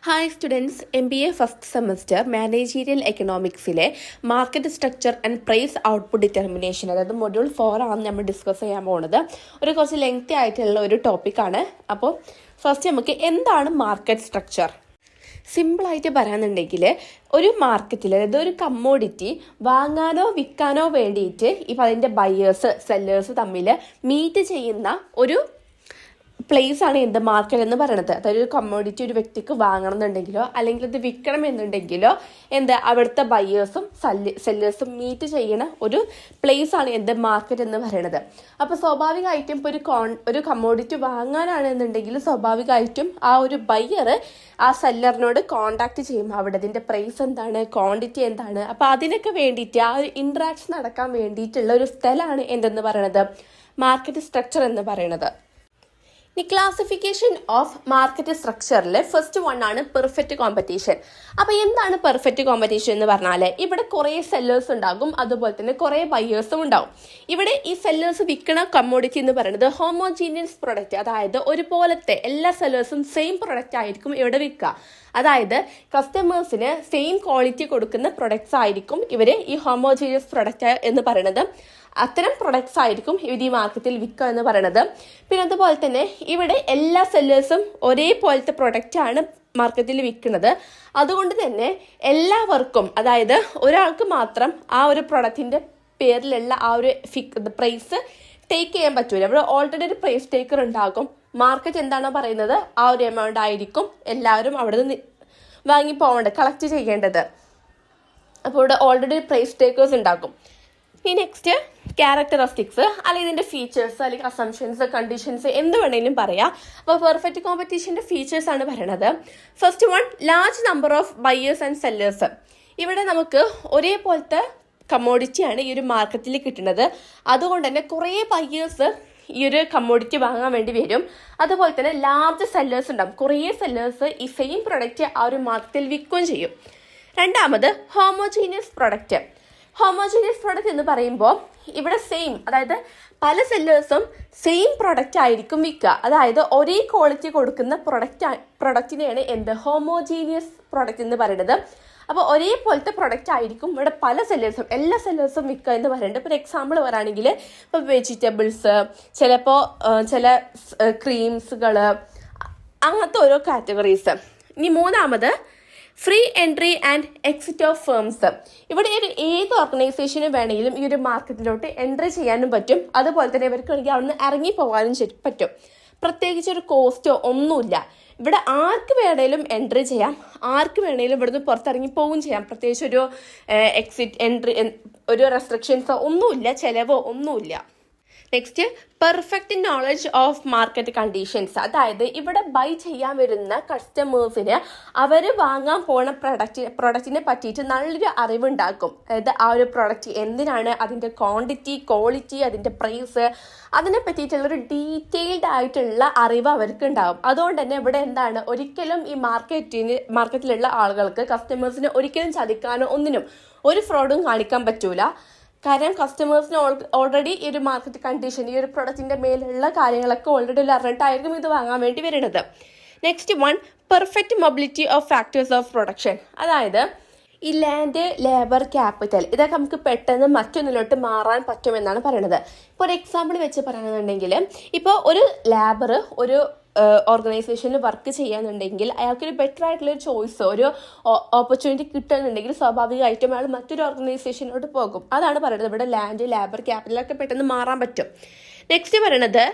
Hi students, MBA first semester managerial എക്കണോമിക്സിലെ market structure and price output determination, അതായത് module 4 ആണ് നമ്മൾ discuss ചെയ്യാൻ പോകുന്നത്. കുറച്ച് ലെങ്തി ആയിട്ടുള്ള ഒരു ടോപ്പിക്കാണ്. അപ്പോൾ ഫസ്റ്റ് നമുക്ക് എന്താണ് മാർക്കറ്റ് സ്ട്രക്ചർ? സിമ്പിളായിട്ട് പറയാന്നുണ്ടെങ്കിൽ, ഒരു മാർക്കറ്റിൽ, അതായത് ഒരു കമ്മോഡിറ്റി വാങ്ങാനോ വിൽക്കാനോ വേണ്ടിയിട്ട് ഇപ്പോൾ അതിൻ്റെ ബയേഴ്സ് സെല്ലേഴ്സ് തമ്മിൽ മീറ്റ് ചെയ്യുന്ന ഒരു പ്ലേസ് ആണ് എന്ത് മാർക്കറ്റ് എന്ന് പറയുന്നത്. അതായത് ഒരു കമ്മോഡിറ്റി ഒരു വ്യക്തിക്ക് വാങ്ങണം എന്നുണ്ടെങ്കിലോ അല്ലെങ്കിൽ അത് വിൽക്കണം എന്നുണ്ടെങ്കിലോ അവിടുത്തെ ബയേഴ്സും സെല്ലേഴ്സും മീറ്റ് ചെയ്യണ ഒരു പ്ലേസ് ആണ് എന്ത് മാർക്കറ്റ് എന്ന് പറയുന്നത്. അപ്പോൾ സ്വാഭാവികമായിട്ടും ഇപ്പോൾ ഒരു കമ്മോഡിറ്റി വാങ്ങാനാണെന്നുണ്ടെങ്കിൽ സ്വാഭാവികമായിട്ടും ആ ഒരു ബയ്യർ ആ സെല്ലറിനോട് കോണ്ടാക്ട് ചെയ്യും. അവിടെ അതിൻ്റെ പ്രൈസ് എന്താണ്, ക്വാണ്ടിറ്റി എന്താണ്, അപ്പോൾ അതിനൊക്കെ വേണ്ടിയിട്ട് ആ ഒരു ഇൻട്രാക്ഷൻ നടക്കാൻ വേണ്ടിയിട്ടുള്ള ഒരു സ്ഥലമാണ് എന്തെന്ന് പറയുന്നത് മാർക്കറ്റ് സ്ട്രക്ചർ എന്ന് പറയുന്നത്. ഈ ക്ലാസിഫിക്കേഷൻ ഓഫ് മാർക്കറ്റ് സ്ട്രക്ചറിൽ ഫസ്റ്റ് വൺ ആണ് പെർഫെക്റ്റ് കോമ്പറ്റീഷൻ. അപ്പോൾ എന്താണ് പെർഫെക്റ്റ് കോമ്പറ്റീഷൻ എന്ന് പറഞ്ഞാൽ, ഇവിടെ കുറേ സെല്ലേഴ്സ് ഉണ്ടാകും, അതുപോലെ തന്നെ കുറേ ബയേഴ്സും ഉണ്ടാകും. ഇവിടെ ഈ സെല്ലേഴ്സ് വിൽക്കണ കമ്മോഡിറ്റി എന്ന് പറയുന്നത് ഹോമോജീനിയസ് പ്രൊഡക്റ്റ്, അതായത് ഒരുപോലത്തെ എല്ലാ സെല്ലേഴ്സും സെയിം പ്രൊഡക്റ്റ് ആയിരിക്കും ഇവിടെ വിൽക്കുക. അതായത് കസ്റ്റമേഴ്സിന് സെയിം ക്വാളിറ്റി കൊടുക്കുന്ന പ്രൊഡക്ട്സ് ആയിരിക്കും ഇവർ ഈ ഹോമോജീനിയസ് പ്രൊഡക്റ്റ് എന്ന് പറയുന്നത്. അത്തരം പ്രൊഡക്ട്സ് ആയിരിക്കും ഇവർ ഈ മാർക്കറ്റിൽ വിൽക്കുക എന്ന് പറയുന്നത്. പിന്നെ അതുപോലെ തന്നെ ഇവിടെ എല്ലാ സെല്ലേഴ്സും ഒരേപോലത്തെ പ്രൊഡക്റ്റാണ് മാർക്കറ്റിൽ വിൽക്കുന്നത്. അതുകൊണ്ട് തന്നെ എല്ലാവർക്കും, അതായത് ഒരാൾക്ക് മാത്രം ആ ഒരു പ്രൊഡക്റ്റിൻ്റെ പേരിലുള്ള ആ ഒരു പ്രൈസ് ടേക്ക് ചെയ്യാൻ പറ്റൂല. ഇവിടെ ഓൾറെഡി ഒരു പ്രൈസ് ടേക്കർ ഉണ്ടാകും. മാർക്കറ്റ് എന്താണോ പറയുന്നത് ആ ഒരു എമൗണ്ട് ആയിരിക്കും എല്ലാവരും അവിടെ നിന്ന് വാങ്ങി പോകേണ്ടത്, കളക്ട് ചെയ്യേണ്ടത്. അപ്പോൾ ഇവിടെ ഓൾറെഡി പ്രൈസ് ടേക്കേഴ്സ് ഉണ്ടാകും. ഈ നെക്സ്റ്റ് ക്യാരക്ടറിസ്റ്റിക്സ്, അല്ലെങ്കിൽ ഇതിൻ്റെ ഫീച്ചേഴ്സ്, അല്ലെങ്കിൽ അസംഷൻസ്, കണ്ടീഷൻസ് എന്ത് വേണമെങ്കിലും പറയാം. അപ്പോൾ പെർഫെക്റ്റ് കോമ്പറ്റീഷൻ്റെ ഫീച്ചേഴ്സ് ആണ് പറയുന്നത്. First one, large number of buyers and sellers. ഇവിടെ നമുക്ക് ഒരേപോലത്തെ കമ്മോഡിറ്റിയാണ് ഈ ഒരു മാർക്കറ്റിൽ കിട്ടുന്നത്. അതുകൊണ്ട് തന്നെ കുറേ ബയേഴ്സ് ഈ ഒരു കമ്മോഡിറ്റി വാങ്ങാൻ വേണ്ടി വരും. അതുപോലെ തന്നെ ലാർജ് സെല്ലേഴ്സ് ഉണ്ടാകും. കുറേ സെല്ലേഴ്സ് ഈ സെയിം പ്രൊഡക്റ്റ് ആ ഒരു മാർക്കറ്റിൽ വിൽക്കുകയും ചെയ്യും. രണ്ടാമത്, ഹോമോജീനിയസ് പ്രൊഡക്റ്റ്. ഹോമോജീനിയസ് പ്രൊഡക്റ്റ് എന്ന് പറയുമ്പോൾ ഇവിടെ സെയിം, അതായത് പല സെല്ലേഴ്സും സെയിം പ്രൊഡക്റ്റ് ആയിരിക്കും വിൽക്കുക. അതായത് ഒരേ ക്വാളിറ്റി കൊടുക്കുന്ന പ്രൊഡക്റ്റിനെയാണ് ഹോമോജീനിയസ് പ്രൊഡക്റ്റ് എന്ന് പറയുന്നത്. അപ്പോൾ ഒരേപോലത്തെ പ്രൊഡക്റ്റ് ആയിരിക്കും ഇവിടെ പല സെല്ലേഴ്സും, എല്ലാ സെല്ലേഴ്സും വിൽക്കുക എന്ന് പറയുന്നത്. ഇപ്പോൾ എക്സാമ്പിൾ പറയുകയാണെങ്കിൽ ഇപ്പോൾ വെജിറ്റബിൾസ്, ചിലപ്പോൾ ചില ക്രീംസുകൾ, അങ്ങനത്തെ ഓരോ കാറ്റഗറീസ്. ഇനി മൂന്നാമത്, free entry and exit of firms. ഇവിടെ ഏത് ഓർഗനൈസേഷന് വേണമെങ്കിലും ഈ ഒരു മാർക്കറ്റിലോട്ട് എൻട്രി ചെയ്യാനും പറ്റും. അതുപോലെ തന്നെ ഇവർക്ക് വേണമെങ്കിൽ അവിടെ നിന്ന് ഇറങ്ങി പോകാനും പറ്റും. പ്രത്യേകിച്ച് ഒരു കോസ്റ്റോ ഒന്നുമില്ല. ഇവിടെ ആർക്ക് വേണേലും എൻട്രി ചെയ്യാം, ആർക്ക് വേണേലും ഇവിടുന്ന് പുറത്തിറങ്ങി പോവുകയും ചെയ്യാം. പ്രത്യേകിച്ച് ഒരു എക്സിറ്റ് എൻട്രി ഒരു റെസ്ട്രിക്ഷൻസോ ഒന്നുമില്ല, ചിലവോ ഒന്നുമില്ല. Next, perfect knowledge of market conditions. അതായത് ഇവിടെ ബൈ ചെയ്യാൻ വരുന്ന കസ്റ്റമേഴ്സിന് അവർ വാങ്ങാൻ പോണ പ്രൊഡക്റ്റിനെ പറ്റിയിട്ട് നല്ലൊരു അറിവുണ്ടാക്കും. അതായത് ആ ഒരു പ്രൊഡക്റ്റ് എന്തിനാണ്, അതിൻ്റെ ക്വാണ്ടിറ്റി, ക്വാളിറ്റി, അതിൻ്റെ പ്രൈസ്, അതിനെ പറ്റിയിട്ടുള്ളൊരു ഡീറ്റെയിൽഡ് ആയിട്ടുള്ള അറിവ് അവർക്ക് ഉണ്ടാകും. അതുകൊണ്ട് തന്നെ ഇവിടെ ഒരിക്കലും ഈ മാർക്കറ്റിലുള്ള ആളുകൾക്ക്, കസ്റ്റമേഴ്സിനെ ഒരിക്കലും ചതിക്കാനോ ഒന്നിനും ഒരു ഫ്രോഡും കാണിക്കാൻ പറ്റൂല. കാരണം കസ്റ്റമേഴ്സിന് ഓൾറെഡി ഈ ഒരു മാർക്കറ്റ് കണ്ടീഷൻ, ഈ ഒരു പ്രൊഡക്റ്റിൻ്റെ മേലുള്ള കാര്യങ്ങളൊക്കെ ഓൾറെഡി അറിഞ്ഞിട്ടായിരിക്കും ഇത് വാങ്ങാൻ വേണ്ടി വരുന്നത്. Next one, perfect mobility of factors of production. അതായത് ഈ ലാൻഡ്, ലേബർ, ക്യാപിറ്റൽ ഇതൊക്കെ നമുക്ക് പെട്ടെന്ന് മറ്റൊന്നിലോട്ട് മാറാൻ പറ്റുമെന്നാണ് പറയുന്നത്. ഇപ്പോൾ ഒരു എക്സാമ്പിൾ വെച്ച് പറയുകയാണെന്നുണ്ടെങ്കിൽ, ഇപ്പോൾ ഒരു ലേബർ ഒരു ഓർഗനൈസേഷനിൽ വർക്ക് ചെയ്യാന്നുണ്ടെങ്കിൽ അയാൾക്കൊരു ബെറ്റർ ആയിട്ടുള്ളൊരു ചോയ്സ്, ഒരു ഓപ്പർച്യൂണിറ്റി കിട്ടുന്നുണ്ടെങ്കിൽ സ്വാഭാവികമായിട്ടും അയാൾ മറ്റൊരു ഓർഗനൈസേഷനിലോട്ട് പോകും. അതാണ് പറയുന്നത് ഇവിടെ ലാൻഡ്, ലേബർ, ക്യാപിറ്റലൊക്കെ പെട്ടെന്ന് മാറാൻ പറ്റും. നെക്സ്റ്റ് പറയുന്നത്,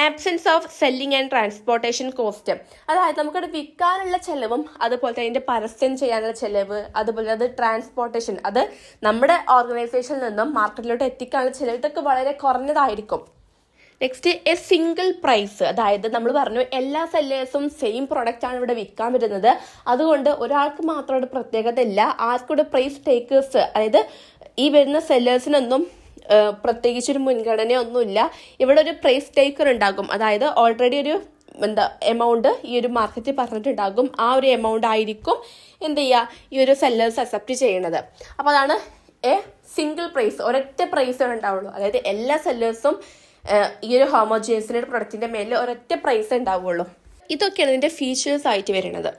absence of selling and transportation cost. അതായത് നമുക്കത് വിൽക്കാനുള്ള ചിലവും അതുപോലെ തന്നെ അതിൻ്റെ പരസ്യം ചെയ്യാനുള്ള ചിലവ്, അതുപോലെ അത് ട്രാൻസ്പോർട്ടേഷൻ, അത് നമ്മുടെ ഓർഗനൈസേഷനിൽ നിന്നും മാർക്കറ്റിലോട്ട് എത്തിക്കാനുള്ള ചിലവ്, ഇതൊക്കെ വളരെ കുറഞ്ഞതായിരിക്കും. Next, a single price. അതായത് നമ്മൾ പറഞ്ഞു എല്ലാ സെല്ലേഴ്സും സെയിം പ്രൊഡക്റ്റ് ആണ് ഇവിടെ വിൽക്കാൻ വരുന്നത്. അതുകൊണ്ട് ഒരാൾക്ക് മാത്രം ഒരു പ്രത്യേകത ഇല്ല, ആർക്കൂടെ പ്രൈസ് ടേക്കേഴ്സ്, അതായത് ഈ വരുന്ന സെല്ലേഴ്സിനൊന്നും പ്രത്യേകിച്ചൊരു മുൻഗണനയൊന്നുമില്ല. ഇവിടെ ഒരു പ്രൈസ് ടേക്കർ ഉണ്ടാകും. അതായത് ഓൾറെഡി ഒരു എമൗണ്ട് ഈ ഒരു മാർക്കറ്റിൽ പറഞ്ഞിട്ടുണ്ടാകും. ആ ഒരു എമൗണ്ട് ആയിരിക്കും ഈ ഒരു സെല്ലേഴ്സ് അക്സെപ്റ്റ് ചെയ്യുന്നത്. അപ്പോൾ അതാണ് എ സിംഗിൾ പ്രൈസ്, ഒരൊറ്റ പ്രൈസേ ഉണ്ടാവുള്ളൂ. അതായത് എല്ലാ സെല്ലേഴ്സും ഈ ഒരു ഹോമോജീനിയസിൻ്റെ പ്രൊഡക്റ്റിൻ്റെ മേലിൽ ഒരൊറ്റ പ്രൈസ് ഉണ്ടാവുള്ളൂ. ഇതൊക്കെയാണ് ഇതിൻ്റെ ഫീച്ചേഴ്സ് ആയിട്ട് വരുന്നത്.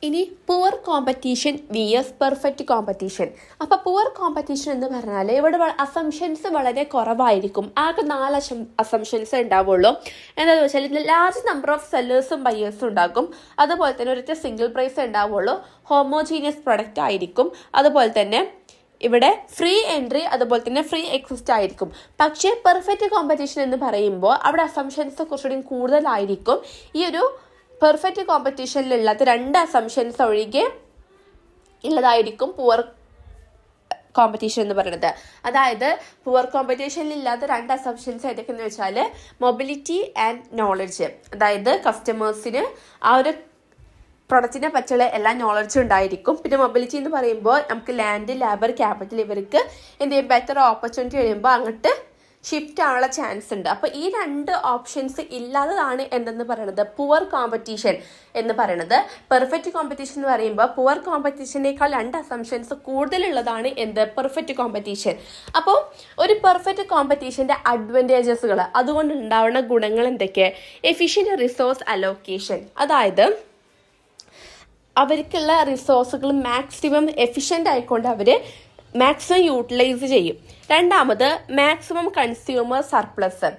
ഇനി poor competition VS perfect competition. അപ്പോൾ പുവർ കോമ്പറ്റീഷൻ എന്ന് പറഞ്ഞാൽ ഇവിടെ അസംഷൻസ് വളരെ കുറവായിരിക്കും. ആകെ 4 അസംഷൻസ് ഉണ്ടാവുള്ളൂ. എന്താണെന്ന് വെച്ചാൽ ലാർജ് നമ്പർ ഓഫ് സെല്ലേഴ്സും ബയേഴ്സും ഉണ്ടാകും. അതുപോലെ തന്നെ ഒരൊറ്റ സിംഗിൾ പ്രൈസ് ഉണ്ടാവുള്ളൂ. ഹോമോജീനിയസ് പ്രൊഡക്റ്റ് ആയിരിക്കും. അതുപോലെ തന്നെ ഇവിടെ ഫ്രീ എൻട്രി അതുപോലെ തന്നെ ഫ്രീ എക്സിസ്റ്റ് ആയിരിക്കും. പക്ഷേ പെർഫെക്റ്റ് കോമ്പറ്റീഷൻ എന്ന് പറയുമ്പോൾ അവിടെ അസംഷൻസ് കുറച്ചുകൂടി കൂടുതലായിരിക്കും. ഈ ഒരു പെർഫെക്റ്റ് കോമ്പറ്റീഷനിലുള്ളത് 2 അസംഷൻസ് ഒഴികെ ഉള്ളതായിരിക്കും പുവർ കോമ്പറ്റീഷൻ എന്ന് പറയുന്നത്. അതായത് പുവർ കോമ്പറ്റീഷനിലില്ലാത്ത 2 അസംഷൻസ് ഏതൊക്കെയെന്ന് വെച്ചാൽ മൊബിലിറ്റി ആൻഡ് നോളജ്. അതായത് കസ്റ്റമേഴ്സിന് ആ ഒരു പ്രൊഡക്റ്റിനെ പറ്റിയുള്ള എല്ലാ നോളജും ഉണ്ടായിരിക്കും. പിന്നെ മൊബിലിറ്റി എന്ന് പറയുമ്പോൾ നമുക്ക് ലാൻഡ്, ലേബർ, ക്യാപിറ്റൽ ഇവർക്ക് എന്തെങ്കിലും ബെറ്റർ ഓപ്പർച്യൂണിറ്റി വരുമ്പോൾ അങ്ങോട്ട് ഷിഫ്റ്റ് ആവാനുള്ള ചാൻസ് ഉണ്ട്. അപ്പോൾ ഈ 2 ഓപ്ഷൻസ് ഇല്ലാത്തതാണ് എന്തെന്ന് പറയുന്നത് പുവർ കോമ്പറ്റീഷൻ എന്ന് പറയുന്നത്. പെർഫെക്റ്റ് കോമ്പറ്റീഷൻ എന്ന് പറയുമ്പോൾ പുവർ കോമ്പറ്റീഷനേക്കാൾ 2 അസംഷൻസ് കൂടുതലുള്ളതാണ് എന്ത് പെർഫെക്റ്റ് കോമ്പറ്റീഷൻ. അപ്പോൾ ഒരു പെർഫെക്റ്റ് കോമ്പറ്റീഷൻ്റെ അഡ്വാൻറ്റേജസുകൾ, അതുകൊണ്ട് ഉണ്ടാവുന്ന ഗുണങ്ങൾ എന്തൊക്കെ? എഫിഷ്യൻറ്റ് റിസോഴ്സ് അലോക്കേഷൻ, അതായത് അവർക്കുള്ള റിസോഴ്സുകൾ മാക്സിമം എഫിഷ്യൻ്റ് ആയിക്കൊണ്ട് അവർ മാക്സിമം യൂട്ടിലൈസ് ചെയ്യും. രണ്ടാമത് മാക്സിമം കൺസ്യൂമർ സർപ്ലസ്.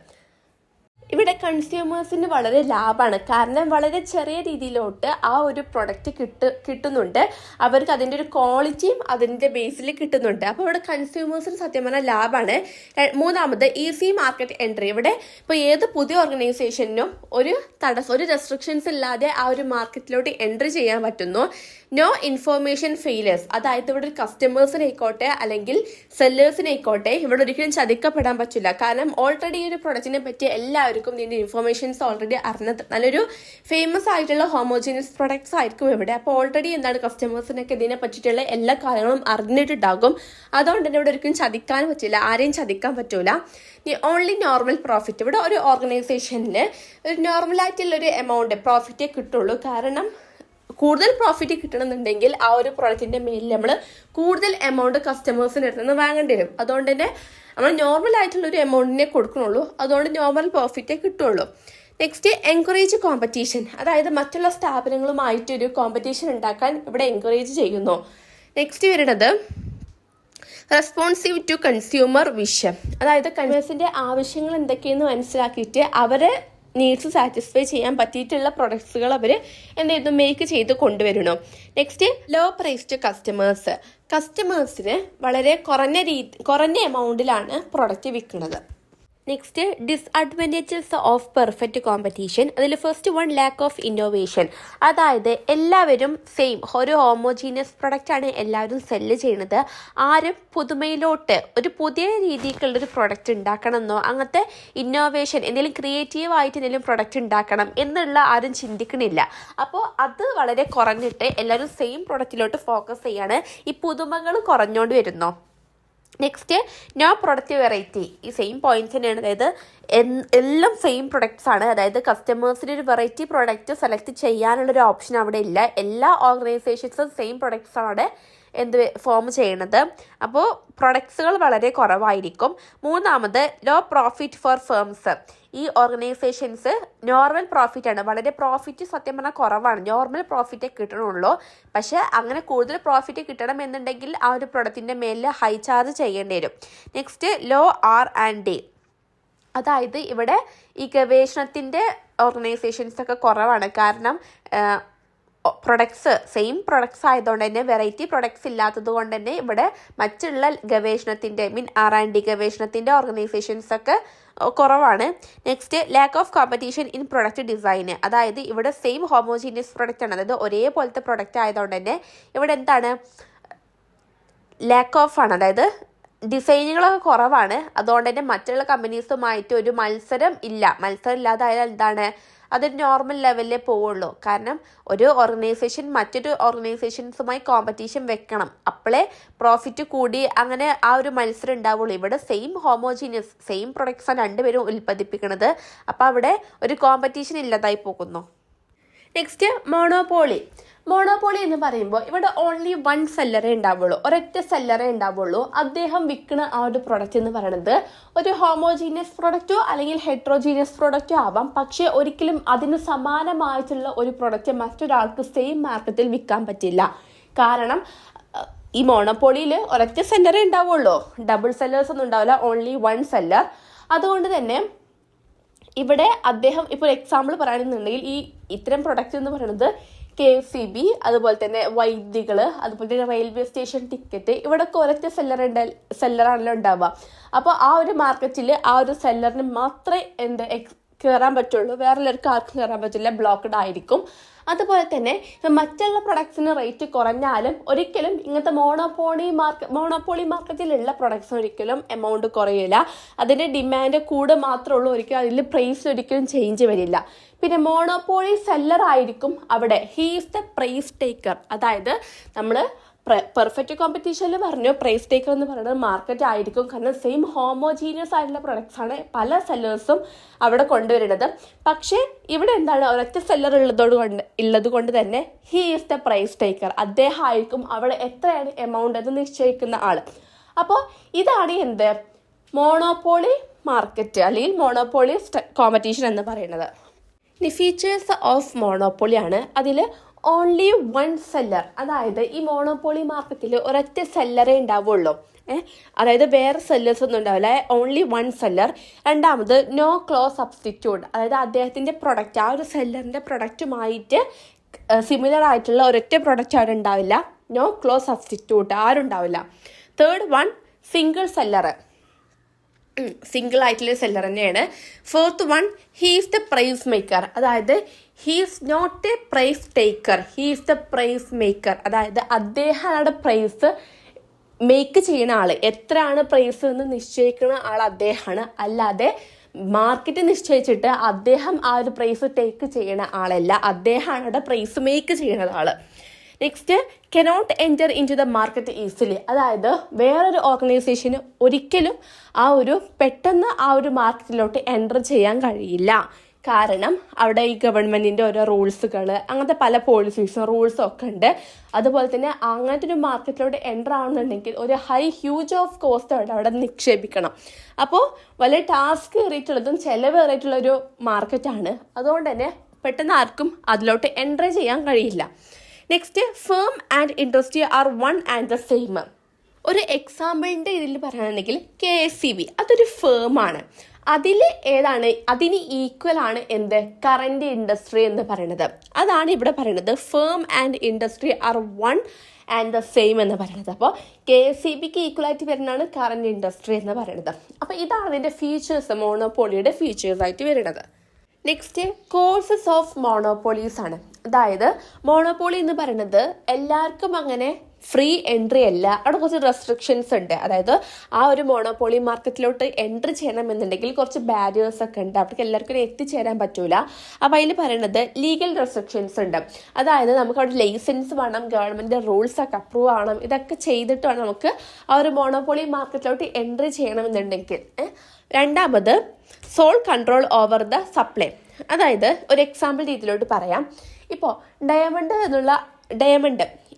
ഇവിടെ കൺസ്യൂമേഴ്സിന് വളരെ ലാഭമാണ്. കാരണം വളരെ ചെറിയ രീതിയിലോട്ട് ആ ഒരു പ്രൊഡക്റ്റ് കിട്ടുന്നുണ്ട്. അവർക്ക് അതിൻ്റെ ഒരു ക്വാളിറ്റിയും അതിൻ്റെ ബേസിൽ കിട്ടുന്നുണ്ട്. അപ്പോൾ ഇവിടെ കൺസ്യൂമേഴ്സിന് സത്യം പറഞ്ഞാൽ ലാഭമാണ്. മൂന്നാമത് ഈസി മാർക്കറ്റ് എൻട്രി. ഇവിടെ ഇപ്പോൾ ഏത് പുതിയ ഓർഗനൈസേഷനും ഒരു റെസ്ട്രിക്ഷൻസ് ഇല്ലാതെ ആ ഒരു മാർക്കറ്റിലോട്ട് എൻട്രി ചെയ്യാൻ പറ്റുന്നു. No information failures. അതായത് ഇവിടെ ഒരു കസ്റ്റമേഴ്സിനായിക്കോട്ടെ അല്ലെങ്കിൽ സെല്ലേഴ്സിനായിക്കോട്ടെ ഇവിടെ ഒരിക്കലും ചതിക്കപ്പെടാൻ പറ്റില്ല. കാരണം ഓൾറെഡി ഈ ഒരു പ്രൊഡക്റ്റിനെ പറ്റി എല്ലാവർക്കും ഇതിൻ്റെ ഇൻഫോർമേഷൻസ് ഓൾറെഡി അറിഞ്ഞത് നല്ലൊരു ഫേമസ് ആയിട്ടുള്ള ഹോമോജീനിയസ് പ്രൊഡക്ട്സ് ആയിരിക്കും ഇവിടെ. അപ്പോൾ ഓൾറെഡി എന്താണ് കസ്റ്റമേഴ്സിനൊക്കെ ഇതിനെ പറ്റിയിട്ടുള്ള എല്ലാ കാര്യങ്ങളും അറിഞ്ഞിട്ടുണ്ടാകും. അതുകൊണ്ട് തന്നെ ഇവിടെ ഒരിക്കലും ചതിക്കാൻ പറ്റില്ല, ആരെയും ചതിക്കാൻ പറ്റൂല. Only normal profit. ഇവിടെ ഒരു ഓർഗനൈസേഷനിൽ ഒരു നോർമലായിട്ടുള്ളൊരു എമൗണ്ട് പ്രോഫിറ്റേ കിട്ടുള്ളൂ. കാരണം കൂടുതൽ പ്രോഫിറ്റ് കിട്ടണമെന്നുണ്ടെങ്കിൽ ആ ഒരു പ്രൊഡക്റ്റിൻ്റെ മേലിൽ നമ്മൾ കൂടുതൽ എമൗണ്ട് കസ്റ്റമേഴ്സിൻ്റെ അടുത്ത് നിന്ന് വാങ്ങേണ്ടി വരും. അതുകൊണ്ട് തന്നെ നമ്മൾ നോർമൽ ആയിട്ടുള്ളൊരു എമൗണ്ടിനെ കൊടുക്കണുള്ളൂ. അതുകൊണ്ട് നോർമൽ പ്രോഫിറ്റേ കിട്ടുള്ളൂ. Next encourage competition. അതായത് മറ്റുള്ള സ്ഥാപനങ്ങളുമായിട്ടൊരു കോമ്പറ്റീഷൻ ഉണ്ടാക്കാൻ ഇവിടെ എൻകറേജ് ചെയ്യുന്നു. നെക്സ്റ്റ് വരുന്നത് റെസ്പോൺസീവ് ടു കൺസ്യൂമർ വിഷ്. അതായത് കൺസ്യൂമേഴ്സിൻ്റെ ആവശ്യങ്ങൾ എന്തൊക്കെയെന്ന് മനസ്സിലാക്കിയിട്ട് അവരെ നീഡ്സ് സാറ്റിസ്ഫൈ ചെയ്യാൻ പറ്റിയിട്ടുള്ള പ്രൊഡക്ട്സുകൾ അവർ എന്ത് ചെയ്യുന്നു മേക്ക് ചെയ്ത് കൊണ്ടുവരണം. നെക്സ്റ്റ് ലോ പ്രൈസ്ഡ് കസ്റ്റമേഴ്സിന് വളരെ കുറഞ്ഞ എമൗണ്ടിലാണ് പ്രൊഡക്റ്റ് വിൽക്കുന്നത്. Next disadvantages of perfect competition. അതിൽ first one lack of innovation. അതായത് എല്ലാവരും സെയിം ഒരു ഹോമോജീനിയസ് പ്രൊഡക്റ്റാണ് എല്ലാവരും സെല്ല് ചെയ്യുന്നത്. ആരും പുതുമയിലോട്ട് ഒരു പുതിയ രീതിക്കുള്ളൊരു പ്രൊഡക്റ്റ് ഉണ്ടാക്കണമെന്നോ അങ്ങനത്തെ ഇന്നോവേഷൻ എന്തെങ്കിലും ക്രിയേറ്റീവായിട്ട് എന്തെങ്കിലും പ്രൊഡക്റ്റ് ഉണ്ടാക്കണം എന്നുള്ള ആരും ചിന്തിക്കണില്ല. അപ്പോൾ അത് വളരെ കുറഞ്ഞിട്ട് എല്ലാവരും സെയിം പ്രൊഡക്റ്റിലോട്ട് ഫോക്കസ് ചെയ്യാണ്. ഈ പുതുമകൾ കുറഞ്ഞുകൊണ്ട് വരുന്നു. Next no product variety. ഈ സെയിം പോയിന്റ്സ് തന്നെയാണ്. അതായത് എല്ലാം സെയിം പ്രൊഡക്ട്സ് ആണ്. അതായത് കസ്റ്റമേഴ്സിന് ഒരു വെറൈറ്റി പ്രൊഡക്റ്റ് സെലക്ട് ചെയ്യാനുള്ളൊരു ഓപ്ഷൻ അവിടെ ഇല്ല. എല്ലാ ഓർഗനൈസേഷൻസും സെയിം പ്രൊഡക്ട്സ് ആണ് ഫോം ചെയ്യണത്. അപ്പോൾ പ്രൊഡക്ട്സുകൾ വളരെ കുറവായിരിക്കും. മൂന്നാമത് ലോ പ്രോഫിറ്റ് ഫോർ ഫേംസ്. ഈ ഓർഗനൈസേഷൻസ് നോർമൽ പ്രോഫിറ്റ് ആണ്. വളരെ പ്രോഫിറ്റ് സത്യം പറഞ്ഞാൽ കുറവാണ്. നോർമൽ പ്രോഫിറ്റേ കിട്ടണുള്ളൂ. പക്ഷേ അങ്ങനെ കൂടുതൽ പ്രോഫിറ്റ് കിട്ടണം എന്നുണ്ടെങ്കിൽ ആ ഒരു പ്രൊഡക്റ്റിൻ്റെ മേലിൽ ഹൈ ചാർജ് ചെയ്യേണ്ടി വരും. Next low R&D. അതായത് ഇവിടെ ഈ ഗവേഷണത്തിൻ്റെ ഓർഗനൈസേഷൻസൊക്കെ കുറവാണ്. കാരണം സെയിം പ്രൊഡക്ട്സ് ആയതുകൊണ്ട് തന്നെ വെറൈറ്റി പ്രൊഡക്ട്സ് ഇല്ലാത്തത് കൊണ്ട് തന്നെ ഇവിടെ മറ്റുള്ള ഗവേഷണത്തിൻ്റെ R&D ഗവേഷണത്തിൻ്റെ ഓർഗനൈസേഷൻസൊക്കെ കുറവാണ്. Next lack of competition in product design. അതായത് ഇവിടെ സെയിം ഹോമോജീനിയസ് പ്രൊഡക്റ്റ് ആണ്. അതായത് ഒരേപോലത്തെ പ്രൊഡക്റ്റ് ആയതുകൊണ്ട് തന്നെ ഇവിടെ എന്താണ് ലാക്ക് ഓഫ് ആണ്. അതായത് ഡിസൈനുകളൊക്കെ കുറവാണ്. അതുകൊണ്ട് തന്നെ മറ്റുള്ള കമ്പനീസുമായിട്ട് ഒരു മത്സരം ഇല്ലാതായാൽ എന്താണ് അതൊരു നോർമൽ ലെവലിലേ പോവുള്ളൂ. കാരണം ഒരു ഓർഗനൈസേഷൻ മറ്റൊരു ഓർഗനൈസേഷൻസുമായി കോമ്പറ്റീഷൻ വെക്കണം, അപ്പോഴേ പ്രോഫിറ്റ് കൂടി അങ്ങനെ ആ ഒരു മത്സരം ഉണ്ടാവുള്ളൂ. ഇവിടെ സെയിം പ്രൊഡക്ട്സാണ് രണ്ടുപേരും ഉൽപ്പാദിപ്പിക്കുന്നത്. അപ്പോൾ അവിടെ ഒരു കോമ്പറ്റീഷൻ ഇല്ലാതായി പോകുന്നു. Next monopoly. മോണോപോളി എന്ന് പറയുമ്പോൾ ഇവിടെ ഓൺലി വൺ സെല്ലറേ ഉണ്ടാവുള്ളൂ, ഒരൊറ്റ സെല്ലറേ ഉണ്ടാവുള്ളൂ. അദ്ദേഹം വിൽക്കുന്ന ആ ഒരു പ്രൊഡക്റ്റ് എന്ന് പറയുന്നത് ഒരു ഹോമോജീനിയസ് പ്രൊഡക്റ്റോ അല്ലെങ്കിൽ ഹെട്രോജീനിയസ് പ്രൊഡക്റ്റോ ആവാം. പക്ഷേ ഒരിക്കലും അതിന് സമാനമായിട്ടുള്ള ഒരു പ്രൊഡക്റ്റ് മറ്റൊരാൾക്ക് സെയിം മാർക്കറ്റിൽ വിൽക്കാൻ പറ്റില്ല. കാരണം ഈ മോണോപോളിയിൽ ഒരൊറ്റ സെല്ലറേ ഉണ്ടാവുള്ളൂ, ഡബിൾ സെല്ലേഴ്സ് ഒന്നും ഉണ്ടാവില്ല, ഓൺലി വൺ സെല്ലർ. അതുകൊണ്ട് തന്നെ ഇവിടെ അദ്ദേഹം ഇപ്പോൾ ഒരു എക്സാമ്പിൾ പറയുകയാണെന്നുണ്ടെങ്കിൽ ഈ ഇത്തരം പ്രൊഡക്റ്റ് എന്ന് പറയുന്നത് KCB, അതുപോലെ തന്നെ വൈദ്യുതികൾ, അതുപോലെ തന്നെ റെയിൽവേ സ്റ്റേഷൻ ടിക്കറ്റ്, ഇവിടെയൊക്കെ ഒരൊറ്റ സെല്ലറാണല്ലോ ഉണ്ടാവുക. അപ്പോൾ ആ ഒരു മാർക്കറ്റിൽ ആ ഒരു സെല്ലറിന് മാത്രമേ കയറാൻ പറ്റുള്ളൂ, വേറെ എല്ലാവർക്കും ആർക്കും കയറാൻ പറ്റില്ല, ബ്ലോക്ക്ഡ് ആയിരിക്കും. അതുപോലെ തന്നെ മറ്റുള്ള പ്രൊഡക്ട്സിന് റേറ്റ് കുറഞ്ഞാലും ഒരിക്കലും ഇങ്ങനത്തെ മോണോപോളി മാർക്കറ്റിലുള്ള പ്രൊഡക്ട്സിന് ഒരിക്കലും എമൗണ്ട് കുറയില്ല. അതിൻ്റെ ഡിമാൻഡ് കൂടെ മാത്രമേ ഉള്ളൂ, ഒരിക്കലും അതിൽ പ്രൈസ് ഒരിക്കലും ചേഞ്ച് വരില്ല. പിന്നെ മോണോപോളി സെല്ലർ ആയിരിക്കും അവിടെ, he is the price taker. അതായത് നമ്മൾ പെർഫെക്റ്റ് കോമ്പറ്റീഷനിൽ പറഞ്ഞു പ്രൈസ് ടേക്കർ എന്ന് പറയുന്നത് മാർക്കറ്റ് ആയിരിക്കും. കാരണം സെയിം ഹോമോജീനിയസ് ആയിട്ടുള്ള പ്രൊഡക്ട്സ് ആണ് പല സെല്ലേഴ്സും അവിടെ കൊണ്ടുവരുന്നത്. പക്ഷേ ഇവിടെ എന്താണ്, ഒരൊറ്റ സെല്ലർ ഉള്ളത് കൊണ്ട് തന്നെ he is the price taker. അദ്ദേഹം ആയിരിക്കും അവിടെ എത്രയാണ് എമൗണ്ട് എന്ന് നിശ്ചയിക്കുന്ന ആൾ. അപ്പോൾ ഇതാണ് എന്ത് മോണോപോളി മാർക്കറ്റ് അല്ലെങ്കിൽ മോണോപോളി കോമ്പറ്റീഷൻ എന്ന് പറയുന്നത്. ഇനി ഫീച്ചേഴ്സ് ഓഫ് മോണോപോളി ആണ്. അതിൽ ഓൺലി വൺ സെല്ലർ, അതായത് ഈ മോണോപോളി മാർക്കറ്റിൽ ഒരൊറ്റ സെല്ലറേ ഉണ്ടാവുള്ളൂ. അതായത് വേറെ സെല്ലേഴ്സ് ഒന്നും ഉണ്ടാവില്ല, ഓൺലി വൺ സെല്ലർ. രണ്ടാമത് നോ ക്ലോസ് സബ്സ്റ്റിറ്റ്യൂട്ട്, അതായത് അദ്ദേഹത്തിൻ്റെ പ്രൊഡക്റ്റ് ആ ഒരു സെല്ലറിൻ്റെ പ്രൊഡക്റ്റുമായിട്ട് സിമിലർ ആയിട്ടുള്ള ഒരൊറ്റ പ്രൊഡക്റ്റ് അവിടെ ഉണ്ടാവില്ല, നോ ക്ലോസ് സബ്സ്റ്റിറ്റ്യൂട്ട് ആരും ഉണ്ടാവില്ല. Third one single seller, single ആയിട്ടുള്ള സെല്ലർ തന്നെയാണ്. Fourth one he's the price maker, അതായത് he's not a price taker, he's the price maker. അതായത് അദ്ദേഹമാണ് പ്രൈസ് മേക്ക് ചെയ്യുന്ന ആൾ, എത്രയാണ് പ്രൈസ് എന്ന് നിശ്ചയിക്കുന്ന ആൾ അദ്ദേഹമാണ്. അല്ലാതെ മാർക്കറ്റ് നിശ്ചയിച്ചിട്ട് അദ്ദേഹം ആ ഒരു പ്രൈസ് ടേക്ക് ചെയ്യുന്ന ആളല്ല, അദ്ദേഹമാണ് അവിടെ പ്രൈസ് മേക്ക് ചെയ്യുന്ന ആൾ. Next cannot enter into the market easily, അതായത് വേറൊരു ഓർഗനൈസേഷന് ഒരിക്കലും പെട്ടെന്ന് ആ ഒരു മാർക്കറ്റിലോട്ട് എൻ്റർ ചെയ്യാൻ കഴിയില്ല. കാരണം അവിടെ ഈ ഗവൺമെൻറ്റിൻ്റെ ഓരോ റൂൾസുകൾ, അങ്ങനത്തെ പല പോളിസീസും റൂൾസും ഒക്കെ ഉണ്ട്. അതുപോലെ തന്നെ അങ്ങനത്തെ ഒരു മാർക്കറ്റിലോട്ട് എൻ്റർ ആവുന്നുണ്ടെങ്കിൽ ഒരു ഹ്യൂജ് ഓഫ് കോസ്റ്റ് അവിടെ നിക്ഷേപിക്കണം. അപ്പോൾ വലിയ ടാസ്ക് ഏറിയിട്ടുള്ളതും ചിലവേറിയിട്ടുള്ളൊരു മാർക്കറ്റാണ്. അതുകൊണ്ട് തന്നെ പെട്ടെന്ന് ആർക്കും അതിലോട്ട് എൻ്റർ ചെയ്യാൻ കഴിയില്ല. Next firm and industry are one and the same. ഒരു എക്സാമ്പിളിൻ്റെ ഇതിൽ പറയുകയാണെങ്കിൽ KCB അതൊരു ഫേമാണ്. അതിന് ഈക്വൽ ആണ് കറന്റ് ഇൻഡസ്ട്രി എന്ന് പറയുന്നത്. അതാണ് ഇവിടെ പറയുന്നത് firm and industry are one and the same എന്ന് പറയുന്നത്. അപ്പോൾ KCBക്ക് ഈക്വലായിട്ട് വരുന്നതാണ് കറന്റ് ഇൻഡസ്ട്രി എന്ന് പറയുന്നത്. അപ്പോൾ ഇതാണ് അതിൻ്റെ ഫീച്ചേഴ്സ്, മോണോപോളിയുടെ ഫീച്ചേഴ്സ് ആയിട്ട് വരുന്നത്. നെക്സ്റ്റ് കോഴ്സസ് ഓഫ് മോണോപോളീസ് ആണ്. അതായത് മോണോപോളി എന്ന് പറയുന്നത് എല്ലാവർക്കും അങ്ങനെ ഫ്രീ എൻട്രി അല്ല, അവിടെ കുറച്ച് റെസ്ട്രിക്ഷൻസ് ഉണ്ട്. അതായത് ആ ഒരു മോണോപോളി മാർക്കറ്റിലോട്ട് എൻട്രി ചെയ്യണമെന്നുണ്ടെങ്കിൽ കുറച്ച് ബാരിയേഴ്സ് ഒക്കെ ഉണ്ട്, അവർക്ക് എല്ലാവർക്കും എത്തിച്ചേരാൻ പറ്റൂല. അപ്പോൾ അതിൽ പറയുന്നത് ലീഗൽ റെസ്ട്രിക്ഷൻസ് ഉണ്ട്. അതായത് നമുക്ക് അവിടെ ലൈസൻസ് വേണം, ഗവൺമെൻറ് റൂൾസ് ഒക്കെ അപ്രൂവ് ആവണം, ഇതൊക്കെ ചെയ്തിട്ട് വേണം നമുക്ക് ആ ഒരു മോണോപോളി മാർക്കറ്റിലോട്ട് എൻട്രി ചെയ്യണമെന്നുണ്ടെങ്കിൽ. രണ്ടാമത് sole control over the supply, അതായത് ഒരു എക്സാമ്പിൾ രീതിയിലോട്ട് പറയാം. ഇപ്പോൾ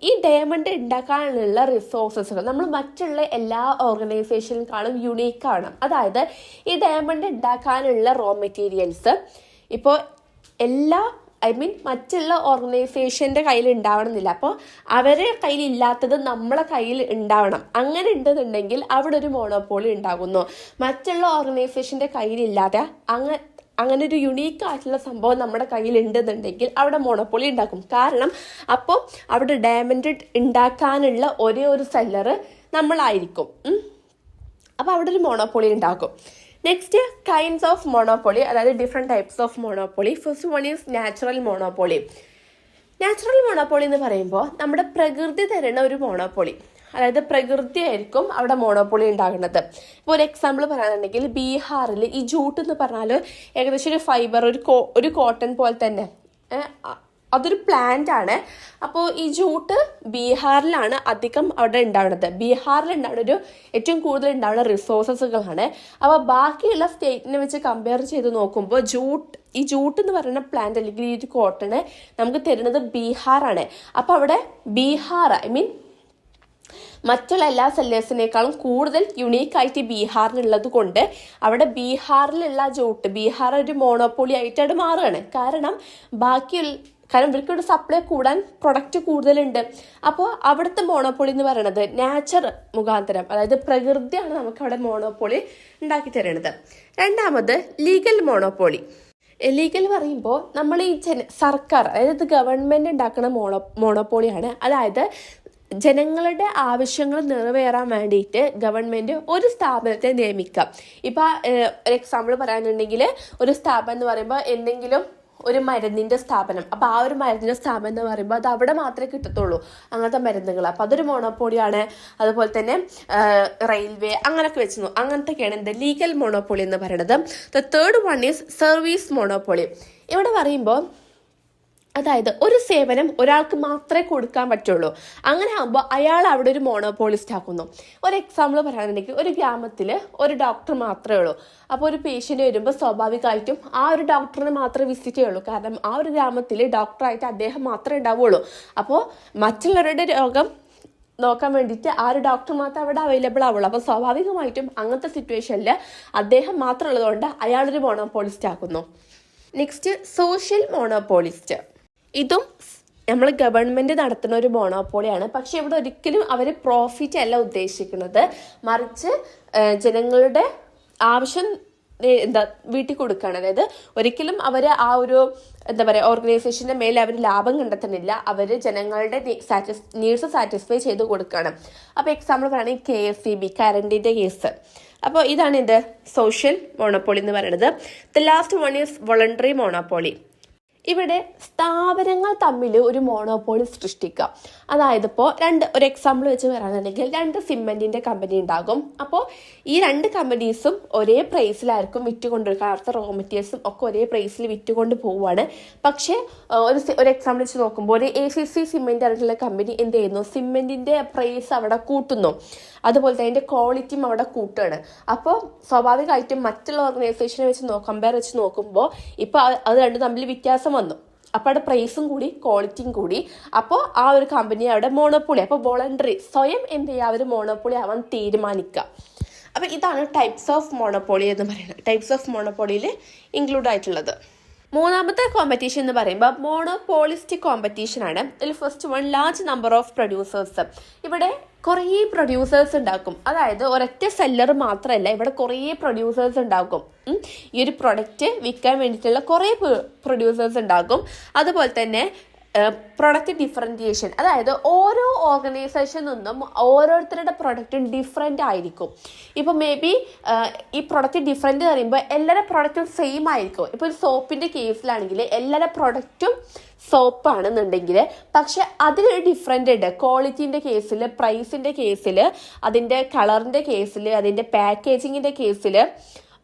ഈ ഡയമണ്ട് ഉണ്ടാക്കാനുള്ള റിസോഴ്സസുകൾ നമ്മൾ മറ്റുള്ള എല്ലാ ഓർഗനൈസേഷനിലേക്കാളും യുണീക്കാണ്. അതായത് ഈ ഡയമണ്ട് ഉണ്ടാക്കാനുള്ള റോ മെറ്റീരിയൽസ് ഇപ്പോൾ മറ്റുള്ള ഓർഗനൈസേഷൻ്റെ കയ്യിൽ ഉണ്ടാവണമെന്നില്ല. അപ്പോൾ അവരുടെ കയ്യിലില്ലാത്തത് നമ്മളെ കയ്യിൽ ഉണ്ടാവണം. അങ്ങനെ ഉണ്ടെന്നുണ്ടെങ്കിൽ അവിടെ ഒരു മോണോപോളി ഉണ്ടാകുന്നു. മറ്റുള്ള ഓർഗനൈസേഷൻ്റെ കയ്യിലില്ലാതെ അങ്ങനെ ഒരു യുണീക്ക് ആയിട്ടുള്ള സംഭവം നമ്മുടെ കയ്യിൽ ഉണ്ടെന്നുണ്ടെങ്കിൽ അവിടെ മോണോപോളി ഉണ്ടാക്കും. കാരണം അപ്പോൾ അവിടെ ഡയമണ്ട് ഉണ്ടാക്കാനുള്ള ഒരേ ഒരു സെല്ലർ നമ്മളായിരിക്കും. അപ്പോൾ അവിടെ ഒരു മോണോപോളി ഉണ്ടാക്കും. നെക്സ്റ്റ് കൈൻഡ്സ് ഓഫ് മോണോപോളി, അതായത് different types of monopoly. First one is natural monopoly. Natural monopoly എന്ന് പറയുമ്പോൾ നമ്മുടെ പ്രകൃതി തരുന്ന ഒരു മോണോപോളി, അതായത് പ്രകൃതിയായിരിക്കും അവിടെ മോണോപോളി ഉണ്ടാകുന്നത്. ഇപ്പോൾ ഒരു എക്സാമ്പിൾ പറയുകയാണെന്നുണ്ടെങ്കിൽ ബീഹാറിൽ ഈ ജൂട്ട് എന്ന് പറഞ്ഞാൽ ഏകദേശം ഒരു ഫൈബർ, ഒരു കോട്ടൺ പോലെ തന്നെ അതൊരു പ്ലാന്റ് ആണ്. അപ്പോൾ ഈ ജൂട്ട് ബീഹാറിലാണ് അധികം അവിടെ ഉണ്ടാവുന്നത്. ബീഹാറിൽ ഉണ്ടാവുന്ന ഒരു ഏറ്റവും കൂടുതൽ ഉണ്ടാവുന്ന റിസോഴ്സസുകളാണ്. അപ്പോൾ ബാക്കിയുള്ള സ്റ്റേറ്റിനെ വെച്ച് കമ്പയർ ചെയ്ത് നോക്കുമ്പോൾ ഈ ജൂട്ട് എന്ന് പറയുന്ന പ്ലാന്റ് അല്ലെങ്കിൽ ഈ ഒരു കോട്ടണ് നമുക്ക് തരുന്നത് ബീഹാറാണ്. അപ്പോൾ അവിടെ ബീഹാർ മറ്റുള്ള എല്ലാ സെല്ലേഴ്സിനേക്കാളും കൂടുതൽ യുണീക്കായിട്ട് ബീഹാറിനുള്ളത് കൊണ്ട് അവിടെ ബീഹാറിലുള്ള ജൂട്ട് ബീഹാർ ഒരു മോണോപ്പൊളി ആയിട്ട് മാറുകയാണ്. കാരണം ഇവർക്കൊരു സപ്ലൈ കൂടാൻ പ്രൊഡക്റ്റ് കൂടുതലുണ്ട്. അപ്പോൾ അവിടുത്തെ മോണോപ്പൊളി എന്ന് പറയുന്നത് നാച്ചർ മുഖാന്തരം, അതായത് പ്രകൃതിയാണ് നമുക്ക് അവിടെ മോണോപ്പൊളി ഉണ്ടാക്കി തരുന്നത്. രണ്ടാമത് ലീഗൽ മോണോപ്പൊളി. ലീഗൽ പറയുമ്പോൾ നമ്മൾ ഈ സർക്കാർ, അതായത് ഗവൺമെൻറ് ഉണ്ടാക്കുന്ന മോണോപ്പൊളിയാണ്. അതായത് ജനങ്ങളുടെ ആവശ്യങ്ങൾ നിറവേറാൻ വേണ്ടിയിട്ട് ഗവൺമെൻറ് ഒരു സ്ഥാപനത്തെ നിയമിക്കാം. ഇപ്പോൾ ഒരു എക്സാമ്പിൾ പറയാനുണ്ടെങ്കിൽ ഒരു സ്ഥാപനം എന്ന് പറയുമ്പോൾ എന്തെങ്കിലും ഒരു മരുന്നിൻ്റെ സ്ഥാപനം. അപ്പോൾ ആ ഒരു മരുന്നിൻ്റെ സ്ഥാപനം എന്ന് പറയുമ്പോൾ അത് അവിടെ മാത്രമേ കിട്ടത്തുള്ളൂ അങ്ങനത്തെ മരുന്നുകൾ. അപ്പോൾ അതൊരു മോണോപ്പൊളിയാണ്. അതുപോലെ തന്നെ റെയിൽവേ അങ്ങനെയൊക്കെ വെച്ചു അങ്ങനത്തെയൊക്കെയാണ് എന്ത് ലീഗൽ മോണോപ്പൊളി എന്ന് പറയുന്നത്. The third one is service monopoly. ഇവിടെ പറയുമ്പോൾ അതായത് ഒരു സേവനം ഒരാൾക്ക് മാത്രമേ കൊടുക്കാൻ പറ്റുള്ളൂ. അങ്ങനെ ആകുമ്പോൾ അയാൾ അവിടെ ഒരു മോണോപോളിസ്റ്റ് ആക്കുന്നു. ഒരു എക്സാമ്പിൾ പറയുകയാണെങ്കിൽ ഒരു ഗ്രാമത്തിൽ ഒരു ഡോക്ടർ മാത്രമേ ഉള്ളൂ. അപ്പോൾ ഒരു പേഷ്യൻ്റ് വരുമ്പോൾ സ്വാഭാവികമായിട്ടും ആ ഒരു ഡോക്ടറിനെ മാത്രമേ വിസിറ്റ് ചെയ്യുള്ളൂ. കാരണം ആ ഒരു ഗ്രാമത്തിൽ ഡോക്ടറായിട്ട് അദ്ദേഹം മാത്രമേ ഉണ്ടാവുള്ളൂ. അപ്പോൾ മറ്റുള്ളവരുടെ രോഗം നോക്കാൻ വേണ്ടിയിട്ട് ആ ഒരു ഡോക്ടർ മാത്രം അവിടെ അവൈലബിൾ ആവുള്ളൂ. അപ്പോൾ സ്വാഭാവികമായിട്ടും അങ്ങനത്തെ സിറ്റുവേഷനിൽ അദ്ദേഹം മാത്രം ഉള്ളതുകൊണ്ട് അയാളൊരു മോണോപോളിസ്റ്റ് ആക്കുന്നു. Next social monopolist. ഇതും നമ്മൾ ഗവൺമെൻറ് നടത്തുന്ന ഒരു മോണോപോളിയാണ്. പക്ഷെ ഇവിടെ ഒരിക്കലും അവർ പ്രോഫിറ്റ് അല്ല ഉദ്ദേശിക്കുന്നത്, മറിച്ച് ജനങ്ങളുടെ ആവശ്യം വീട്ടിൽ കൊടുക്കുകയാണ്. അതായത് ഒരിക്കലും അവർ ആ ഒരു ഓർഗനൈസേഷൻ്റെ മേലെ അവർ ലാഭം കണ്ടെത്തുന്നില്ല, അവർ ജനങ്ങളുടെ നീഡ്സ് സാറ്റിസ്ഫൈ ചെയ്ത് കൊടുക്കുകയാണ്. അപ്പോൾ എക്സാമ്പിൾ പറയുകയാണെങ്കിൽ KSEB കറണ്ടിൻ്റെ കേസ്. അപ്പോൾ ഇതാണ് സോഷ്യൽ മോണോപോളി എന്ന് പറയുന്നത്. The last one is voluntary monopoly. ഇവിടെ സ്ഥാപനങ്ങൾ തമ്മിൽ ഒരു മോണോപോളി സൃഷ്ടിക്കുക. അതായത് ഇപ്പോൾ ഒരു എക്സാമ്പിൾ വെച്ച് പറയുകയാണെങ്കിൽ 2 സിമെൻറ്റിൻ്റെ കമ്പനി ഉണ്ടാകും. അപ്പോൾ ഈ 2 കമ്പനീസും ഒരേ പ്രൈസിലായിരിക്കും വിറ്റുകൊണ്ടിരിക്കുക. അടുത്ത റോ മെറ്റീരിയൽസും ഒക്കെ ഒരേ പ്രൈസിൽ വിറ്റുകൊണ്ട് പോവുകയാണ്. പക്ഷേ ഒരു എക്സാമ്പിൾ വെച്ച് നോക്കുമ്പോൾ ഒരു ACC സിമെൻറ്റ് ആയിട്ടുള്ള കമ്പനി എന്ത് ചെയ്യുന്നു, സിമെൻറ്റിൻ്റെ പ്രൈസ് അവിടെ കൂട്ടുന്നു. അതുപോലെ തന്നെ അതിൻ്റെ ക്വാളിറ്റിയും അവിടെ കൂട്ടുകയാണ്. അപ്പോൾ സ്വാഭാവികമായിട്ടും മറ്റുള്ള ഓർഗനൈസേഷനെ വെച്ച് കമ്പയർ വെച്ച് നോക്കുമ്പോൾ ഇപ്പോൾ അത് രണ്ടും തമ്മിൽ വ്യത്യാസം വന്നു. അപ്പോൾ അവിടെ പ്രൈസും കൂടി ക്വാളിറ്റിയും കൂടി. അപ്പോൾ ആ ഒരു കമ്പനി അവിടെ മോണോപ്പൊളി. അപ്പോൾ വോളണ്ടറി സ്വയം എന്ത് ചെയ്യുക, അവർ മോണോപ്പൊളി ആവാൻ തീരുമാനിക്കുക. അപ്പോൾ ഇതാണ് ടൈപ്സ് ഓഫ് മോണോപ്പൊളി എന്ന് പറയുന്നത്. ടൈപ്സ് ഓഫ് മോണോപ്പൊളിയിൽ ഇൻക്ലൂഡ് ആയിട്ടുള്ളത്. മൂന്നാമത്തെ കോമ്പറ്റീഷൻ എന്ന് പറയുമ്പോൾ മോണോപോളിസ്റ്റിക് കോമ്പറ്റീഷൻ ആണ്. ഇതിൽ first one large number of producers. ഇവിടെ കുറേ പ്രൊഡ്യൂസേഴ്സ് ഉണ്ടാക്കും. അതായത് ഒരൊറ്റ സെല്ലർ മാത്രമല്ല, ഇവിടെ കുറേ പ്രൊഡ്യൂസേഴ്സ് ഉണ്ടാക്കും. ഈ ഒരു പ്രൊഡക്റ്റ് വിൽക്കാൻ വേണ്ടിയിട്ടുള്ള കുറേ പ്രൊഡ്യൂസേഴ്സ് ഉണ്ടാക്കും. അതുപോലെ തന്നെ പ്രൊഡക്റ്റ് ഡിഫറൻറ്റിയേഷൻ, അതായത് ഓരോ ഓർഗനൈസേഷനിൽ നിന്നും ഓരോരുത്തരുടെ പ്രൊഡക്റ്റും ഡിഫറെൻ്റ് ആയിരിക്കും. ഇപ്പോൾ മേ ബി ഈ പ്രൊഡക്റ്റ് ഡിഫറെൻ്റ് പറയുമ്പോൾ എല്ലാവരുടെ പ്രൊഡക്റ്റും സെയിം ആയിരിക്കും. ഇപ്പോൾ ഒരു സോപ്പിൻ്റെ കേസിലാണെങ്കിൽ എല്ലാവരുടെ പ്രൊഡക്റ്റും സോപ്പാണെന്നുണ്ടെങ്കിൽ പക്ഷെ അതിലൊരു ഡിഫറെൻ്റ് ഉണ്ട്. ക്വാളിറ്റീൻ്റെ കേസിൽ, പ്രൈസിൻ്റെ കേസിൽ, അതിൻ്റെ കളറിൻ്റെ കേസിൽ, അതിൻ്റെ പാക്കേജിങ്ങിൻ്റെ കേസിൽ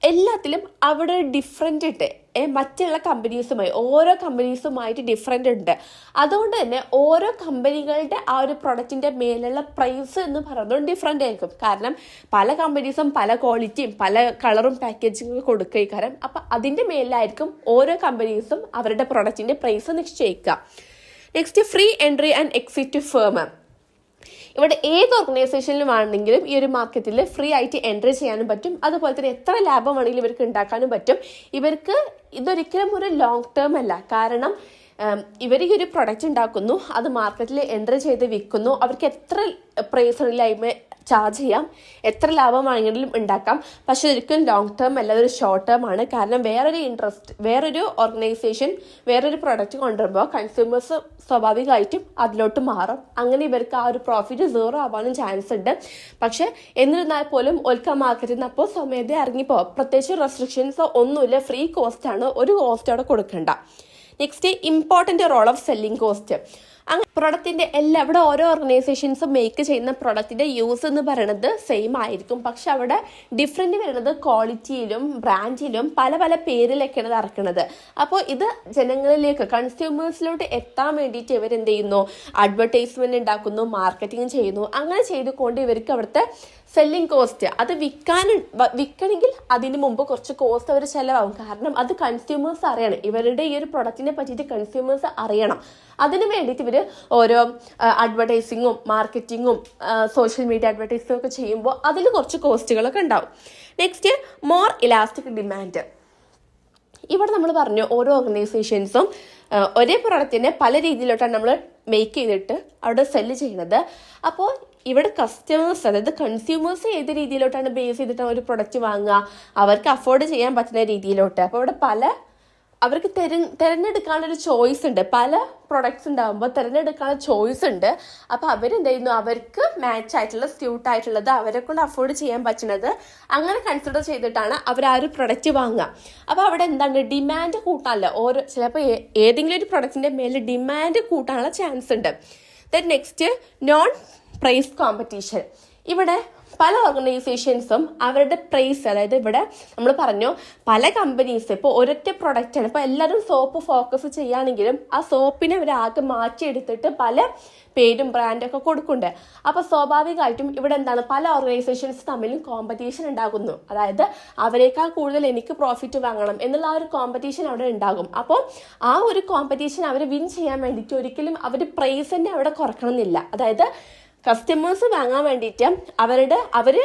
എല്ലാത്തിലും അവിടെ ഡിഫറെൻ്റ് ഉണ്ട്. മറ്റുള്ള ഓരോ കമ്പനീസുമായിട്ട് ഡിഫറെൻ്റ് ഉണ്ട്. അതുകൊണ്ട് തന്നെ ഓരോ കമ്പനികളുടെ ആ ഒരു പ്രൊഡക്റ്റിൻ്റെ മേലുള്ള പ്രൈസ് എന്ന് പറയുന്നത് ഡിഫറെൻ്റ് ആയിരിക്കും. കാരണം പല കമ്പനീസും പല ക്വാളിറ്റിയും പല കളറും പാക്കേജിങ്ങും കൊടുക്കുക. കാരണം അപ്പം അതിൻ്റെ മേലിലായിരിക്കും ഓരോ കമ്പനീസും അവരുടെ പ്രൊഡക്റ്റിൻ്റെ പ്രൈസ് നിശ്ചയിക്കുക. Next free entry and exit firm. ഇവിടെ ഏത് ഓർഗനൈസേഷനിലും ആണെങ്കിലും ഈ ഒരു മാർക്കറ്റിൽ ഫ്രീ ആയിട്ട് എൻട്രി ചെയ്യാനും പറ്റും. അതുപോലെ തന്നെ എത്ര ലാഭം വേണമെങ്കിലും ഇവർക്ക് ഉണ്ടാക്കാനും പറ്റും. ഇവർക്ക് ഇതൊരിക്കലും ഒരു ലോങ് ടേം അല്ല. കാരണം ഇവർ ഈ ഒരു പ്രൊഡക്റ്റ് ഉണ്ടാക്കുന്നു, അത് മാർക്കറ്റിൽ എൻട്രി ചെയ്ത് വിൽക്കുന്നു. അവർക്ക് എത്ര പ്രൈസിലായ്മ ചാർജ് ചെയ്യാം, എത്ര ലാഭമാണെങ്കിലും ഉണ്ടാക്കാം. പക്ഷെ ഒരിക്കലും ലോങ് ടേം അല്ല, അതൊരു ഷോർട്ട് ടേം ആണ്. കാരണം വേറൊരു ഓർഗനൈസേഷൻ വേറൊരു പ്രൊഡക്റ്റ് കൊണ്ടുവരുമ്പോൾ കൺസ്യൂമേഴ്സ് സ്വാഭാവികമായിട്ടും അതിലോട്ട് മാറും. അങ്ങനെ ഇവർക്ക് ആ ഒരു പ്രോഫിറ്റ് 0 ആവാനും ചാൻസ് ഉണ്ട്. പക്ഷെ എന്നിരുന്നാൽ പോലും ഒൽക്ക മാർക്കറ്റിൽ നിന്ന് അപ്പോൾ സ്വമേധ ഇറങ്ങിപ്പോകും. പ്രത്യേകിച്ച് റെസ്ട്രിക്ഷൻസോ ഒന്നുമില്ല, ഫ്രീ കോസ്റ്റ് ആണ്, ഒരു കോസ്റ്റ് അവിടെ കൊടുക്കണ്ട. Next important role of selling cost. പ്രൊഡക്റ്റിൻ്റെ ഇവിടെ ഓരോ ഓർഗനൈസേഷൻസും മേക്ക് ചെയ്യുന്ന പ്രൊഡക്റ്റിൻ്റെ യൂസ് എന്ന് പറയുന്നത് സെയിം ആയിരിക്കും. പക്ഷെ അവിടെ ഡിഫറെൻ്റ് വരുന്നത് ക്വാളിറ്റിയിലും ബ്രാൻഡിലും പല പല പേരിലൊക്കെയാണ് ഇത് ഇറക്കുന്നത്. അപ്പോൾ ഇത് ജനങ്ങളിലേക്ക് കൺസ്യൂമേഴ്സിലോട്ട് എത്താൻ വേണ്ടിയിട്ട് ഇവരെന്ത് ചെയ്യുന്നു, അഡ്വർടൈസ്മെൻറ്റ് ഉണ്ടാക്കുന്നു, മാർക്കറ്റിംഗ് ചെയ്യുന്നു. അങ്ങനെ ചെയ്തുകൊണ്ട് ഇവർക്ക് അവിടുത്തെ സെല്ലിംഗ് കോസ്റ്റ് അത് വിൽക്കണമെങ്കിൽ അതിന് മുമ്പ് കുറച്ച് കോസ്റ്റ് അവർ ചിലവാകും. കാരണം അത് കൺസ്യൂമേഴ്സ് അറിയണം, ഇവരുടെ ഈ ഒരു പ്രൊഡക്റ്റിനെ പറ്റിയിട്ട് കൺസ്യൂമേഴ്സ് അറിയണം. അതിന് വേണ്ടിയിട്ട് ഇവർ ഓരോ അഡ്വർടൈസിങ്ങും മാർക്കറ്റിങ്ങും സോഷ്യൽ മീഡിയ അഡ്വർടൈസിങ്ങും ഒക്കെ ചെയ്യുമ്പോൾ അതിൽ കുറച്ച് കോസ്റ്റുകളൊക്കെ ഉണ്ടാവും. Next, more elastic demand. ഇവിടെ നമ്മൾ പറഞ്ഞു ഓരോ ഓർഗനൈസേഷൻസും ഒരേ പ്രൊഡക്റ്റിനെ പല രീതിയിലോട്ടാണ് നമ്മൾ മേക്ക് ചെയ്തിട്ട് അവിടെ സെല്ല് ചെയ്യുന്നത്. അപ്പോൾ ഇവിടെ കസ്റ്റമേഴ്സ്, അതായത് കൺസ്യൂമേഴ്സ് ഏത് രീതിയിലോട്ടാണ് ബേസ് ചെയ്തിട്ടാണ് ഒരു പ്രൊഡക്റ്റ് വാങ്ങുക, അവർക്ക് അഫോർഡ് ചെയ്യാൻ പറ്റുന്ന രീതിയിലോട്ട്. അപ്പോൾ ഇവിടെ അവർക്ക് തിരഞ്ഞെടുക്കാനൊരു ചോയ്സ് ഉണ്ട്. പല പ്രൊഡക്ട്സ് ഉണ്ടാകുമ്പോൾ തിരഞ്ഞെടുക്കാനുള്ള ചോയ്സ് ഉണ്ട്. അപ്പോൾ അവരെന്ത് ചെയ്യുന്നു, അവർക്ക് മാച്ച് ആയിട്ടുള്ള സ്യൂട്ട് ആയിട്ടുള്ളത് അവരെ കൊണ്ട് അഫോർഡ് ചെയ്യാൻ പറ്റുന്നത് അങ്ങനെ കൺസിഡർ ചെയ്തിട്ടാണ് അവർ ആ ഒരു പ്രൊഡക്റ്റ് വാങ്ങുക. അപ്പോൾ അവിടെ എന്താണ്, ഡിമാൻഡ് കൂട്ടാനല്ല, ചിലപ്പോൾ ഏതെങ്കിലും ഒരു പ്രൊഡക്റ്റിൻ്റെ മേലെ ഡിമാൻഡ് കൂട്ടാനുള്ള ചാൻസ് ഉണ്ട്. Then next, non price competition. ഇവിടെ പല ഓർഗനൈസേഷൻസും അവരുടെ പ്രൈസ്, അതായത് ഇവിടെ നമ്മൾ പറഞ്ഞു പല കമ്പനീസ് ഇപ്പോൾ ഒരൊറ്റ പ്രൊഡക്റ്റാണ്, ഇപ്പോൾ എല്ലാവരും സോപ്പ് ഫോക്കസ് ചെയ്യുകയാണെങ്കിലും ആ സോപ്പിനെ അവർ ആകെ മാറ്റിയെടുത്തിട്ട് പല പേരും ബ്രാൻഡൊക്കെ കൊടുക്കുന്നുണ്ട്. അപ്പോൾ സ്വാഭാവികമായിട്ടും ഇവിടെ എന്താണ്, പല ഓർഗനൈസേഷൻസ് തമ്മിലും കോമ്പറ്റീഷൻ ഉണ്ടാകുന്നു. അതായത് അവരെക്കാൾ കൂടുതൽ എനിക്ക് പ്രോഫിറ്റ് വാങ്ങണം എന്നുള്ള ആ ഒരു കോമ്പറ്റീഷൻ അവിടെ ഉണ്ടാകും. അപ്പോൾ ആ ഒരു കോമ്പറ്റീഷൻ അവർ വിൻ ചെയ്യാൻ വേണ്ടിയിട്ട് ഒരിക്കലും അവർ പ്രൈസ് തന്നെ അവിടെ കുറക്കണം എന്നില്ല. അതായത് കസ്റ്റമേഴ്സ് വാങ്ങാൻ വേണ്ടിയിട്ട് അവർ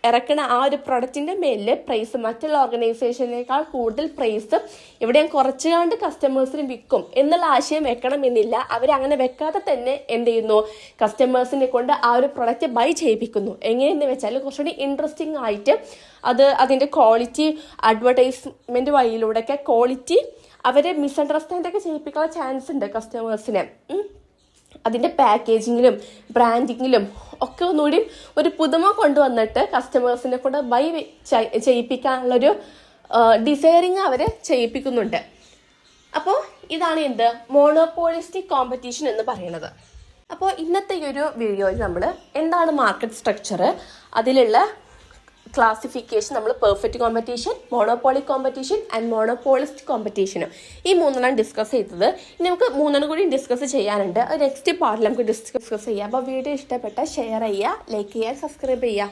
ഇറക്കണ ആ ഒരു പ്രൊഡക്റ്റിൻ്റെ മേലിൽ പ്രൈസ് മറ്റുള്ള ഓർഗനൈസേഷനേക്കാൾ കൂടുതൽ പ്രൈസ് ഇവിടെ കുറച്ചുകൊണ്ട് കസ്റ്റമേഴ്സിന് വിൽക്കും എന്നുള്ള ആശയം വെക്കണമെന്നില്ല. അവരങ്ങനെ വെക്കാതെ തന്നെ എന്ത് ചെയ്യുന്നു, കസ്റ്റമേഴ്സിനെ കൊണ്ട് ആ ഒരു പ്രൊഡക്റ്റ് ബൈ ചെയ്യിപ്പിക്കുന്നു. എങ്ങനെയെന്ന് വെച്ചാൽ കുറച്ചുകൂടി ഇൻട്രസ്റ്റിംഗ് ആയിട്ട് അതിൻ്റെ ക്വാളിറ്റി അഡ്വർടൈസ്മെൻറ്റ് വഴിയിലൂടെയൊക്കെ ക്വാളിറ്റി അവരെ മിസ്അണ്ടർസ്റ്റാൻഡൊക്കെ ചെയ്യിപ്പിക്കാനുള്ള ചാൻസ് ഉണ്ട് കസ്റ്റമേഴ്സിനെ. അതിൻ്റെ പാക്കേജിങ്ങിലും ബ്രാൻഡിങ്ങിലും ഒക്കെ ഒന്നുകൂടി ഒരു പുതുമ കൊണ്ടുവന്നിട്ട് കസ്റ്റമേഴ്സിനെ കൊണ്ട് ബൈ ചെയ്യിപ്പിക്കാനുള്ളൊരു ഡിസൈറിങ് അവർ ചെയ്യിപ്പിക്കുന്നുണ്ട്. അപ്പോൾ ഇതാണ് എന്ത്, മോണോപോളിസ്റ്റിക് കോമ്പറ്റീഷൻ എന്ന് പറയുന്നത്. അപ്പോൾ ഇന്നത്തെ ഈ ഒരു വീഡിയോയിൽ നമ്മൾ എന്താണ് മാർക്കറ്റ് സ്ട്രക്ചർ, അതിലുള്ള ക്ലാസിഫിക്കേഷൻ, നമ്മൾ perfect competition, monopoly competition and monopolist കോമ്പറ്റീഷനും ഈ മൂന്നെണ്ണം ഡിസ്കസ് ചെയ്തത്. ഇനി നമുക്ക് മൂന്നെണ്ണം കൂടി ഡിസ്കസ് ചെയ്യാനുണ്ട്. നെക്സ്റ്റ് പാർട്ടിൽ നമുക്ക് ഡിസ്കസ് ചെയ്യാം. അപ്പോൾ വീഡിയോ ഇഷ്ടപ്പെട്ടാൽ ഷെയർ ചെയ്യുക, ലൈക്ക് ചെയ്യുക, സബ്സ്ക്രൈബ് ചെയ്യുക.